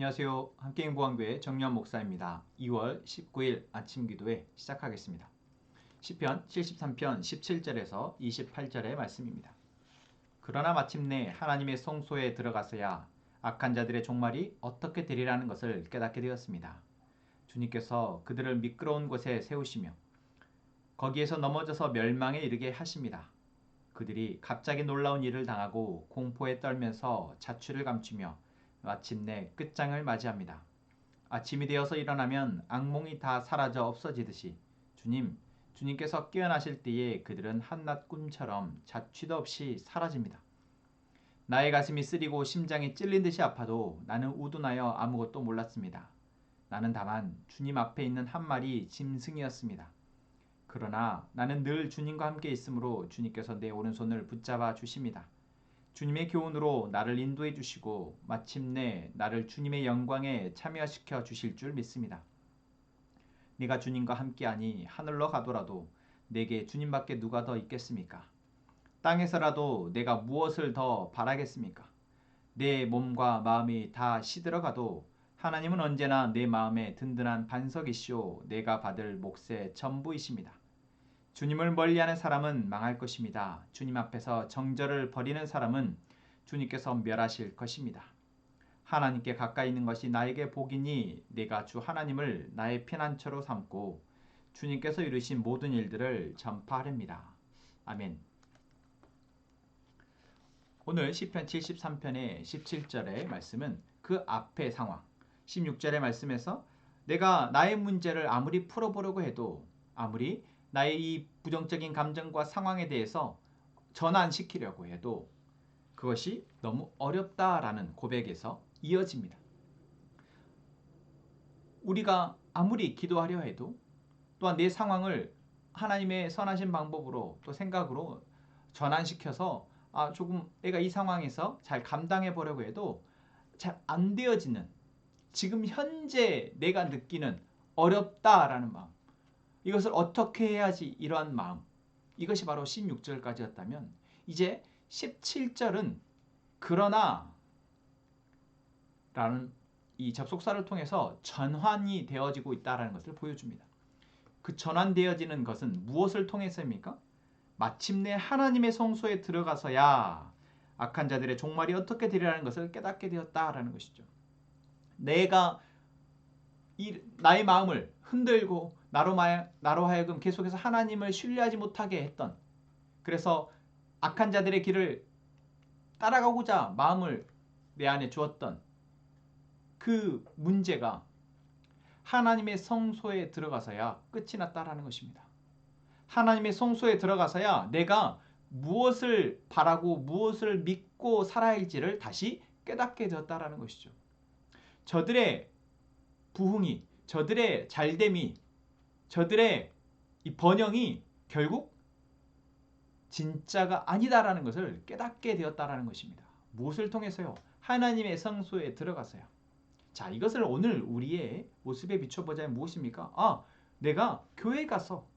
안녕하세요. 함께인보안교회 정유한 목사입니다. 2월 19일 아침 기도회 시작하겠습니다. 시편 73편 17절에서 28절의 말씀입니다. 그러나 마침내 하나님의 성소에 들어가서야 악한 자들의 종말이 어떻게 되리라는 것을 깨닫게 되었습니다. 주님께서 그들을 미끄러운 곳에 세우시며 거기에서 넘어져서 멸망에 이르게 하십니다. 그들이 갑자기 놀라운 일을 당하고 공포에 떨면서 자취를 감추며 마침내 끝장을 맞이합니다. 아침이 되어서 일어나면 악몽이 다 사라져 없어지듯이 주님께서 깨어나실 때에 그들은 한낮 꿈처럼 자취도 없이 사라집니다. 나의 가슴이 쓰리고 심장이 찔린 듯이 아파도 나는 우둔하여 아무것도 몰랐습니다. 나는 다만 주님 앞에 있는 한 마리 짐승이었습니다. 그러나 나는 늘 주님과 함께 있으므로 주님께서 내 오른손을 붙잡아 주십니다. 주님의 교훈으로 나를 인도해 주시고 마침내 나를 주님의 영광에 참여시켜 주실 줄 믿습니다. 네가 주님과 함께하니 하늘로 가더라도 내게 주님밖에 누가 더 있겠습니까? 땅에서라도 내가 무엇을 더 바라겠습니까? 내 몸과 마음이 다 시들어가도 하나님은 언제나 내 마음에 든든한 반석이시오 내가 받을 몫의 전부이십니다. 주님을 멀리하는 사람은 망할 것입니다. 주님 앞에서 정절을 버리는 사람은 주님께서 멸하실 것입니다. 하나님께 가까이 있는 것이 나에게 복이니 내가 주 하나님을 나의 피난처로 삼고 주님께서 이루신 모든 일들을 전파하렵니다. 아멘. 오늘 시편 73편의 17절의 말씀은 그 앞의 상황 16절의 말씀에서 내가 나의 문제를 아무리 풀어보려고 해도 아무리 나의 이 부정적인 감정과 상황에 대해서 전환시키려고 해도 그것이 너무 어렵다라는 고백에서 이어집니다. 우리가 아무리 기도하려 해도 또한 내 상황을 하나님의 선하신 방법으로 또 생각으로 전환시켜서 조금 내가 이 상황에서 잘 감당해 보려고 해도 잘 안 되어지는 지금 현재 내가 느끼는 어렵다라는 마음 이것을 어떻게 해야지 이러한 마음 이것이 바로 16절까지였다면 이제 17절은 그러나 라는 이 접속사를 통해서 전환이 되어지고 있다는 것을 보여줍니다. 그 전환되어지는 것은 무엇을 통해서입니까? 마침내 하나님의 성소에 들어가서야 악한 자들의 종말이 어떻게 되리라는 것을 깨닫게 되었다라는 것이죠. 내가 나의 마음을 흔들고 나로 하여금 계속해서 하나님을 신뢰하지 못하게 했던 그래서 악한 자들의 길을 따라가고자 마음을 내 안에 주었던 그 문제가 하나님의 성소에 들어가서야 끝이 났다라는 것입니다. 하나님의 성소에 들어가서야 내가 무엇을 바라고 무엇을 믿고 살아야 할지를 다시 깨닫게 되었다라는 것이죠. 저들의 부흥이, 저들의 잘됨이, 저들의 이 번영이 결국 진짜가 아니다라는 것을 깨닫게 되었다라는 것입니다. 무엇을 통해서요? 하나님의 성소에 들어가서요. 자, 이것을 오늘 우리의 모습에 비춰보자면 무엇입니까? 내가 교회 가서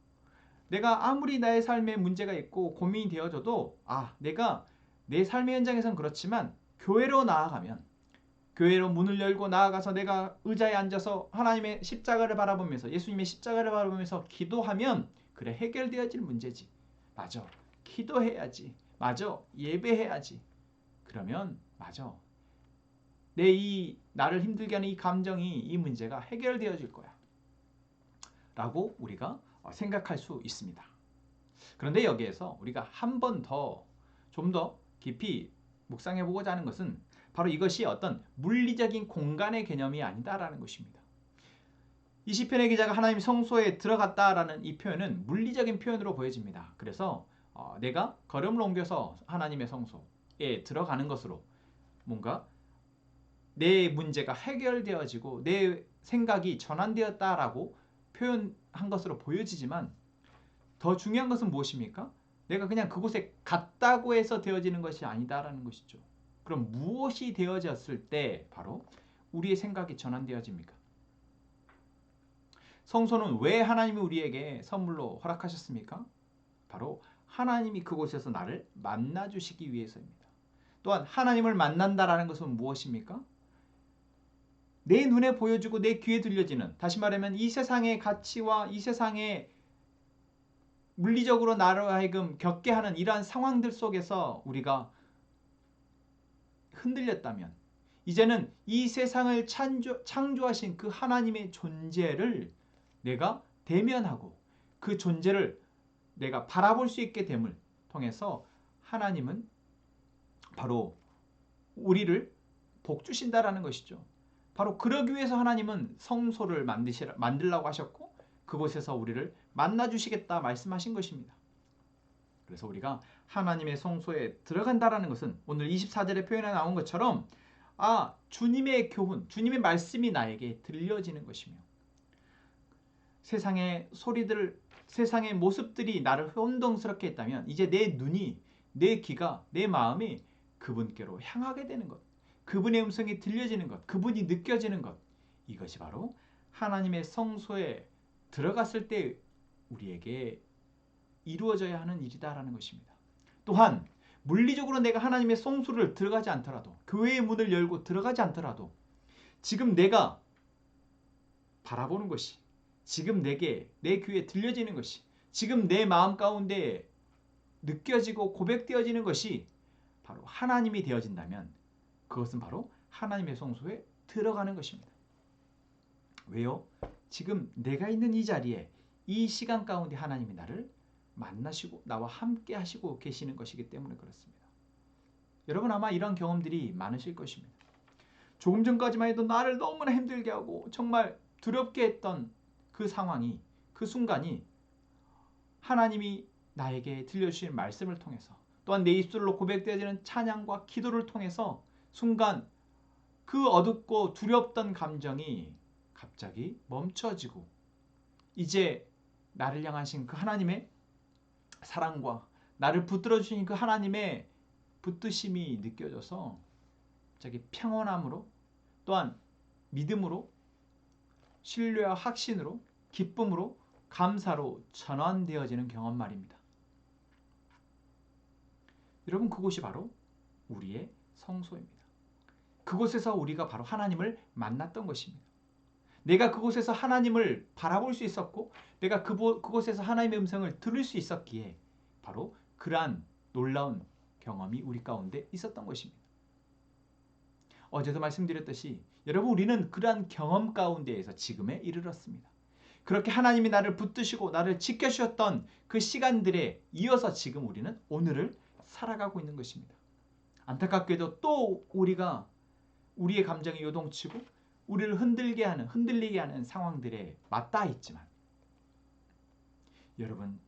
내가 아무리 나의 삶에 문제가 있고 고민이 되어져도 내가 내 삶의 현장에선 그렇지만 교회로 나아가면 교회로 문을 열고 나아가서 내가 의자에 앉아서 하나님의 십자가를 바라보면서 예수님의 십자가를 바라보면서 기도하면 그래 해결되어질 문제지. 맞아. 기도해야지. 맞아. 예배해야지. 그러면 맞아. 나를 힘들게 하는 이 감정이 이 문제가 해결되어질 거야. 라고 우리가 생각할 수 있습니다. 그런데 여기에서 우리가 한 번 더 좀 더 깊이 묵상해 보고자 하는 것은 바로 이것이 어떤 물리적인 공간의 개념이 아니다라는 것입니다. 이 시편의 기자가 하나님 성소에 들어갔다라는 이 표현은 물리적인 표현으로 보여집니다. 그래서 내가 걸음을 옮겨서 하나님의 성소에 들어가는 것으로 뭔가 내 문제가 해결되어지고 내 생각이 전환되었다라고 표현한 것으로 보여지지만 더 중요한 것은 무엇입니까? 내가 그냥 그곳에 갔다고 해서 되어지는 것이 아니다라는 것이죠. 그럼 무엇이 되어졌을 때 바로 우리의 생각이 전환되어집니까? 성소는 왜 하나님이 우리에게 선물로 허락하셨습니까? 바로 하나님이 그곳에서 나를 만나주시기 위해서입니다. 또한 하나님을 만난다라는 것은 무엇입니까? 내 눈에 보여주고 내 귀에 들려지는, 다시 말하면 이 세상의 가치와 이 세상의 물리적으로 나로 하여금 겪게 하는 이러한 상황들 속에서 우리가 흔들렸다면 이제는 이 세상을 창조하신 그 하나님의 존재를 내가 대면하고 그 존재를 내가 바라볼 수 있게 됨을 통해서 하나님은 바로 우리를 복 주신다라는 것이죠. 바로 그러기 위해서 하나님은 성소를 만들라고 하셨고 그곳에서 우리를 만나 주시겠다 말씀하신 것입니다. 그래서 우리가 하나님의 성소에 들어간다라는 것은 오늘 24절의 표현에 나온 것처럼 주님의 교훈, 주님의 말씀이 나에게 들려지는 것이며 세상의 소리들, 세상의 모습들이 나를 혼동스럽게 했다면 이제 내 눈이, 내 귀가, 내 마음이 그분께로 향하게 되는 것, 그분의 음성이 들려지는 것, 그분이 느껴지는 것, 이것이 바로 하나님의 성소에 들어갔을 때 우리에게 이루어져야 하는 일이다라는 것입니다. 또한 물리적으로 내가 하나님의 성소를 들어가지 않더라도, 교회의 문을 열고 들어가지 않더라도 지금 내가 바라보는 것이, 지금 내게 내 귀에 들려지는 것이, 지금 내 마음 가운데 느껴지고 고백되어지는 것이 바로 하나님이 되어진다면 그것은 바로 하나님의 성소에 들어가는 것입니다. 왜요? 지금 내가 있는 이 자리에 이 시간 가운데 하나님이 나를 만나시고 나와 함께 하시고 계시는 것이기 때문에 그렇습니다. 여러분 아마 이런 경험들이 많으실 것입니다. 조금 전까지만 해도 나를 너무나 힘들게 하고 정말 두렵게 했던 그 상황이, 그 순간이 하나님이 나에게 들려주신 말씀을 통해서 또한 내 입술로 고백되어지는 찬양과 기도를 통해서 순간 그 어둡고 두렵던 감정이 갑자기 멈춰지고 이제 나를 향하신 그 하나님의 사랑과 나를 붙들어 주신 그 하나님의 붙드심이 느껴져서 갑자기 평온함으로 또한 믿음으로 신뢰와 확신으로 기쁨으로 감사로 전환되어지는 경험 말입니다. 여러분 그곳이 바로 우리의 성소입니다. 그곳에서 우리가 바로 하나님을 만났던 것입니다. 내가 그곳에서 하나님을 바라볼 수 있었고 내가 그곳에서 하나님의 음성을 들을 수 있었기에 바로 그러한 놀라운 경험이 우리 가운데 있었던 것입니다. 어제도 말씀드렸듯이 여러분 우리는 그러한 경험 가운데에서 지금에 이르렀습니다. 그렇게 하나님이 나를 붙드시고 나를 지켜주셨던 그 시간들에 이어서 지금 우리는 오늘을 살아가고 있는 것입니다. 안타깝게도 또 우리가 우리의 감정이 요동치고 우리를 흔들리게 하는 상황들에 맞닿아 있지만 여러분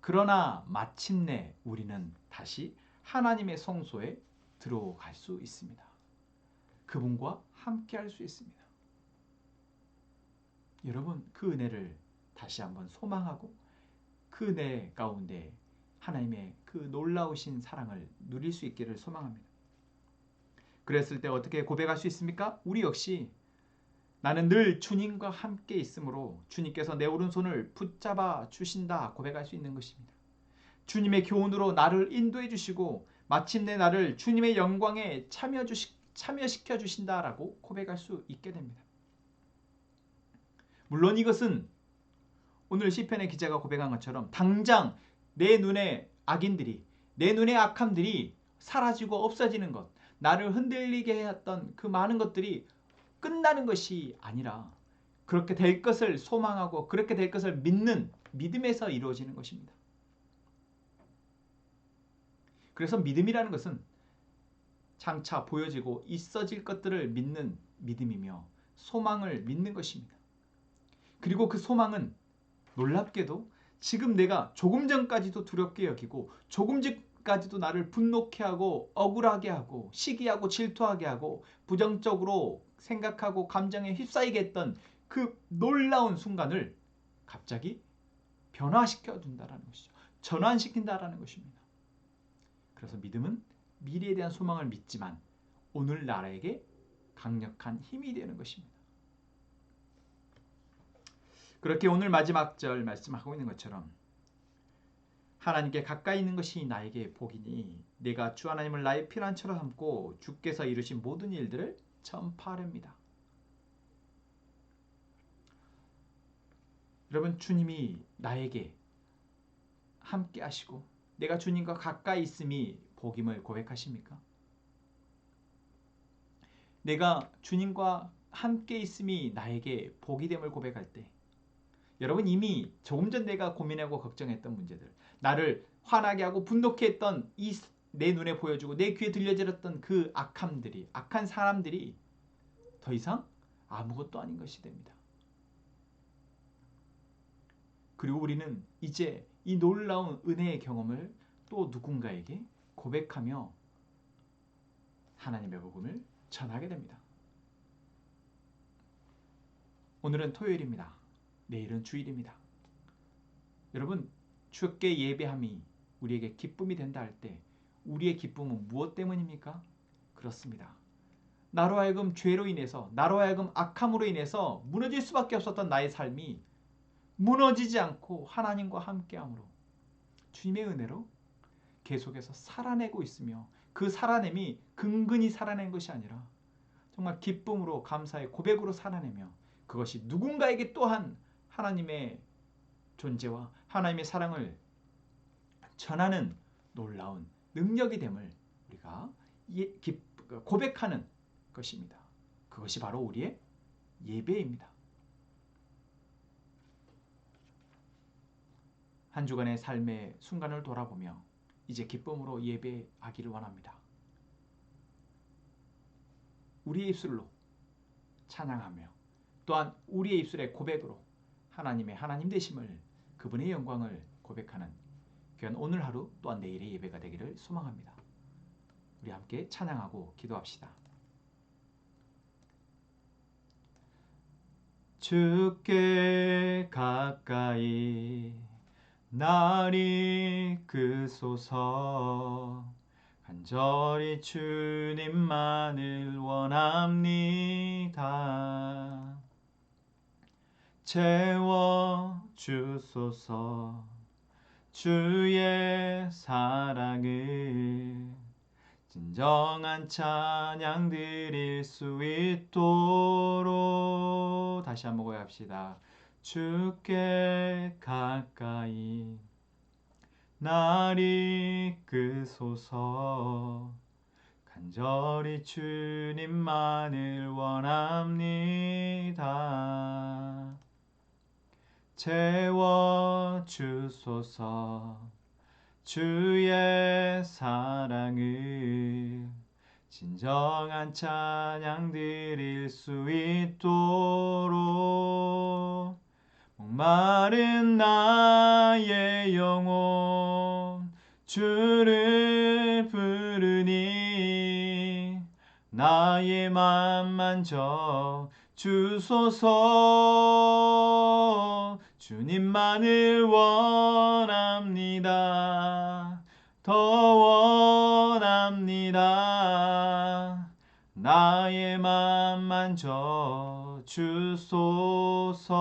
그러나 마침내 우리는 다시 하나님의 성소에 들어갈 수 있습니다. 그분과 함께 할 수 있습니다. 여러분 그 은혜를 다시 한번 소망하고 그 은혜 가운데 하나님의 그 놀라우신 사랑을 누릴 수 있기를 소망합니다. 그랬을 때 어떻게 고백할 수 있습니까? 우리 역시 나는 늘 주님과 함께 있으므로 주님께서 내 오른손을 붙잡아 주신다 고백할 수 있는 것입니다. 주님의 교훈으로 나를 인도해 주시고 마침내 나를 주님의 영광에 참여시켜 주신다라고 고백할 수 있게 됩니다. 물론 이것은 오늘 시편의 기자가 고백한 것처럼 당장 내 눈에 악인들이, 내 눈의 악함들이 사라지고 없어지는 것, 나를 흔들리게 했던 그 많은 것들이 끝나는 것이 아니라 그렇게 될 것을 소망하고 그렇게 될 것을 믿는 믿음에서 이루어지는 것입니다. 그래서 믿음이라는 것은 장차 보여지고 있어질 것들을 믿는 믿음이며 소망을 믿는 것입니다. 그리고 그 소망은 놀랍게도 지금 내가 조금 전까지도 두렵게 여기고 조금 전까지도 나를 분노케 하고 억울하게 하고 시기하고 질투하게 하고 부정적으로 생각하고 감정에 휩싸이게 했던 그 놀라운 순간을 갑자기 변화시켜 준다라는 것이죠. 전환시킨다라는 것입니다. 그래서 믿음은 미래에 대한 소망을 믿지만 오늘 나에게 강력한 힘이 되는 것입니다. 그렇게 오늘 마지막 절 말씀하고 있는 것처럼 하나님께 가까이 있는 것이 나에게 복이니 내가 주 하나님을 나의 피난처로 삼고 주께서 이루신 모든 일들을 전파하렵니다. 여러분, 주님이 나에게 함께 하시고 내가 주님과 가까이 있음이 복임을 고백하십니까? 내가 주님과 함께 있음이 나에게 복이 됨을 고백할 때, 여러분, 이미 조금 전 내가 고민하고 걱정했던 문제들, 나를 화나게 하고 분노케 했던 내 눈에 보여주고 내 귀에 들려들었던 그 악한 사람들이 더 이상 아무것도 아닌 것이 됩니다. 그리고 우리는 이제 이 놀라운 은혜의 경험을 또 누군가에게 고백하며 하나님의 복음을 전하게 됩니다. 오늘은 토요일입니다. 내일은 주일입니다. 여러분, 주께 예배함이 우리에게 기쁨이 된다 할 때 우리의 기쁨은 무엇 때문입니까? 그렇습니다. 나로 하여금 죄로 인해서, 나로 하여금 악함으로 인해서 무너질 수밖에 없었던 나의 삶이 무너지지 않고 하나님과 함께함으로, 주님의 은혜로 계속해서 살아내고 있으며, 그 살아냄이 근근히 살아낸 것이 아니라 정말 기쁨으로, 감사의 고백으로 살아내며, 그것이 누군가에게 또한 하나님의 존재와 하나님의 사랑을 전하는 놀라운 능력이 됨을 우리가 고백하는 것입니다. 그것이 바로 우리의 예배입니다. 한 주간의 삶의 순간을 돌아보며 이제 기쁨으로 예배하기를 원합니다. 우리의 입술로 찬양하며 또한 우리의 입술의 고백으로 하나님의 하나님 되심을, 그분의 영광을 고백하는 귀한 오늘 하루 또한 내일의 예배가 되기를 소망합니다. 우리 함께 찬양하고 기도합시다. 주께 가까이 날 이끄소서. 간절히 주님만을 원합니다. 채워주소서. 주의 사랑을 진정한 찬양 드릴 수 있도록. 다시 한번 고백합시다. 주께 가까이 날 이끄소서. 간절히 주님만을 원합니다. 채워주소서. 주의 사랑을 진정한 찬양 드릴 수 있도록. 목마른 나의 영혼 주를 부르니 나의 맘 만져 주소서. 주님만을 원합니다. 더 원합니다. 나의 맘 만져 주소서.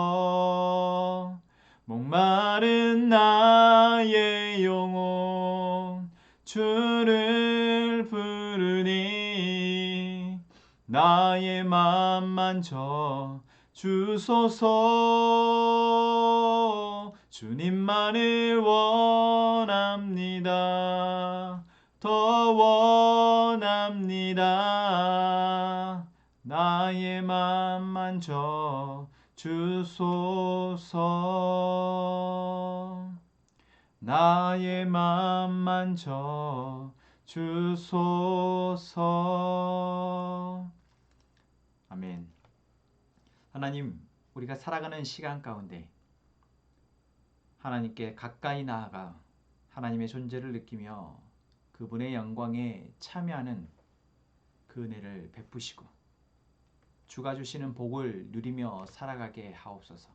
목마른 나의 영혼 주를 부르니 나의 맘 만져 주소서. 주님만을 원합니다. 더 원합니다. 나의 맘 만져 주소서. 나의 맘 만져 주소서. 아멘. 하나님, 우리가 살아가는 시간 가운데 하나님께 가까이 나아가 하나님의 존재를 느끼며 그분의 영광에 참여하는 그 은혜를 베푸시고 주가 주시는 복을 누리며 살아가게 하옵소서.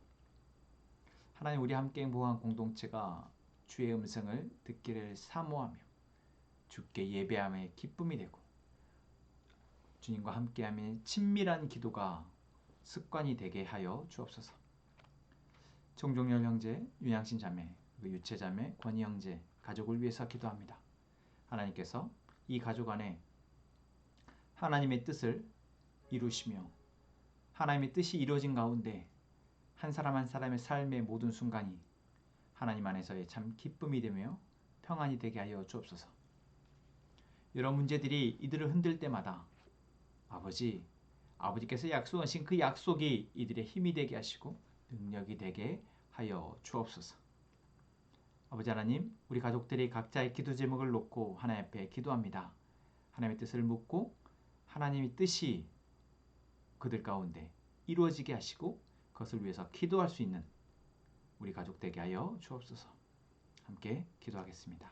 하나님, 우리 함께 행복한 공동체가 주의 음성을 듣기를 사모하며 주께 예배함의 기쁨이 되고 주님과 함께하며 친밀한 기도가 습관이 되게 하여 주옵소서. 총종열 형제, 윤양신 자매, 유채 자매, 권희 형제 가족을 위해서 기도합니다. 하나님께서 이 가족 안에 하나님의 뜻을 이루시며 하나님의 뜻이 이루어진 가운데 한 사람 한 사람의 삶의 모든 순간이 하나님 안에서의 참 기쁨이 되며 평안이 되게 하여 주옵소서. 이런 문제들이 이들을 흔들 때마다 아버지께서 약속하신 그 약속이 이들의 힘이 되게 하시고 능력이 되게 하여 주옵소서. 아버지 하나님, 우리 가족들이 각자의 기도 제목을 놓고 하나님 앞에 기도합니다. 하나님의 뜻을 묻고 하나님의 뜻이 그들 가운데 이루어지게 하시고 그것을 위해서 기도할 수 있는 우리 가족 되게 하여 주옵소서. 함께 기도하겠습니다.